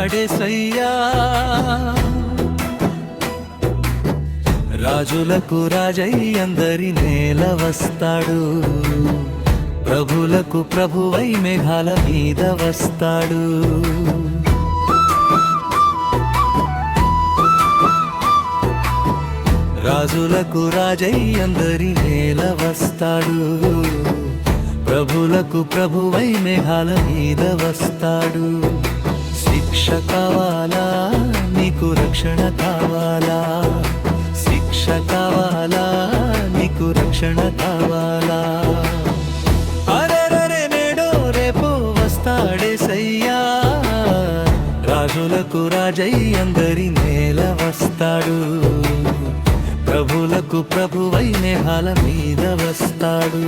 వస్తాడేసయ్యా రాజులకు రాజై అందరి నేల వస్తాడు ప్రభులకు ప్రభువై మేఘాల మీద వస్తాడు రాజులకు రాజై అందరి నేల వస్తాడు ప్రభులకు ప్రభువై మేఘాల మీద వస్తాడు శిక్ష కావాలా నీకు రక్షణ కావాలా శిక్ష కావాలా నీకు రక్షణ కావాలా అరెరరే నేడో రేపో వస్తాడేసయ్యా రాజులకు రాజై అందరి నేల వస్తాడు ప్రభులకు ప్రభువై మేఘాల మీద వస్తాడు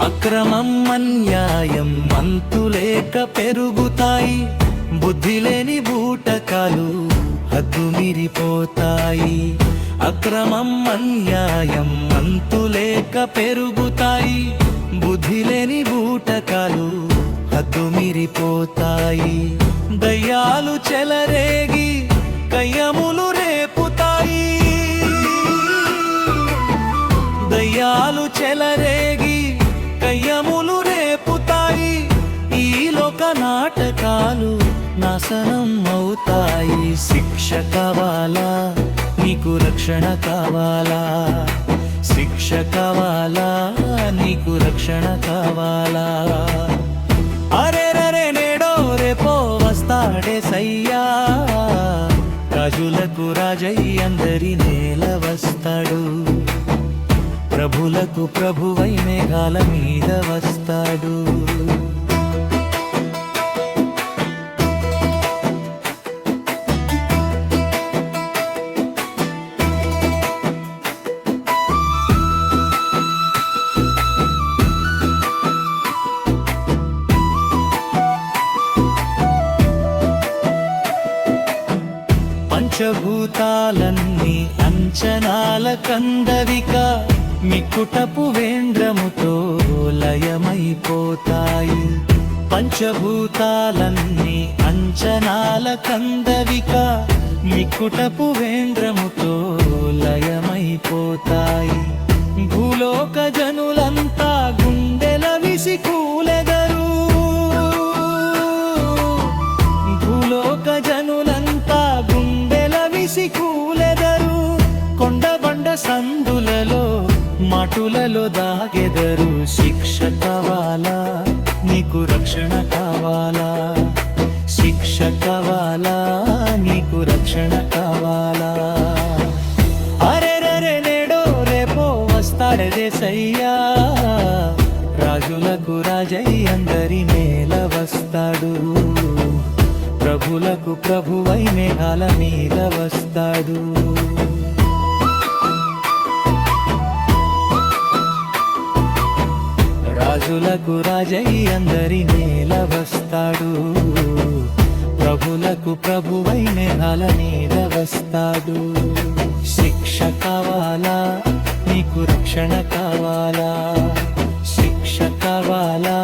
అక్రమం అన్యాయం అంతులేక పెరుగుతాయి బుద్ధి లేని బూటకాలు హద్దు మీరిపోతాయి అక్రమం అన్యాయం అంతులేక పెరుగుతాయి బుద్ధి లేని బూటకాలు హద్దు మీరిపోతాయి దయ్యాలు చెలరేగి కయ్యములు రేపుతాయి దయ్యాలు చెలరేగి కయ్యములు రేపుతాయి ఈ లోక నాటకాలు నాశనం అవుతాయి శిక్ష కావాలా నీకు రక్షణ కావాలా శిక్ష కావాలా నీకు రక్షణ కావాలా అరెరరే నేడో రేపో వస్తాడేసయ్యా రాజులకు రాజై అందరి నేల వస్తాడు ప్రభులకు ప్రభువై మేఘాల మీద వస్తాడు పంచభూతాలన్నీ అంచనాల కందవిక మిక్కుటపు వేంద్రముతో లయమైపోతాయి పంచభూతాలన్నీ అంచనాల కందవిక మిక్కుటపు వేంద్రముతో లయమైపోతాయి భూలోక జనులంతా గుండెల విసి కూలెదరు భూలోక జనులంతా గుండెల విసి కూలెదరు కొండబండ సందులలో మాటులలో దాగెదరు శిక్ష కావాలా నీకు రక్షణ కావాలా శిక్ష కావాలా నీకు రక్షణ కావాలా అరెరరే నేడో రేపో వస్తాడేసయ్యా రాజులకు రాజై అందరి నేల వస్తాడు ప్రభులకు ప్రభువై మేఘాల మీద వస్తాడు రాజులకు రాజై అందరి నేల వస్తాడు ప్రభులకు ప్రభువై మేఘాల మీద వస్తాడు శిక్ష కావాలా నీకు రక్షణ కావాలా శిక్ష కావాలా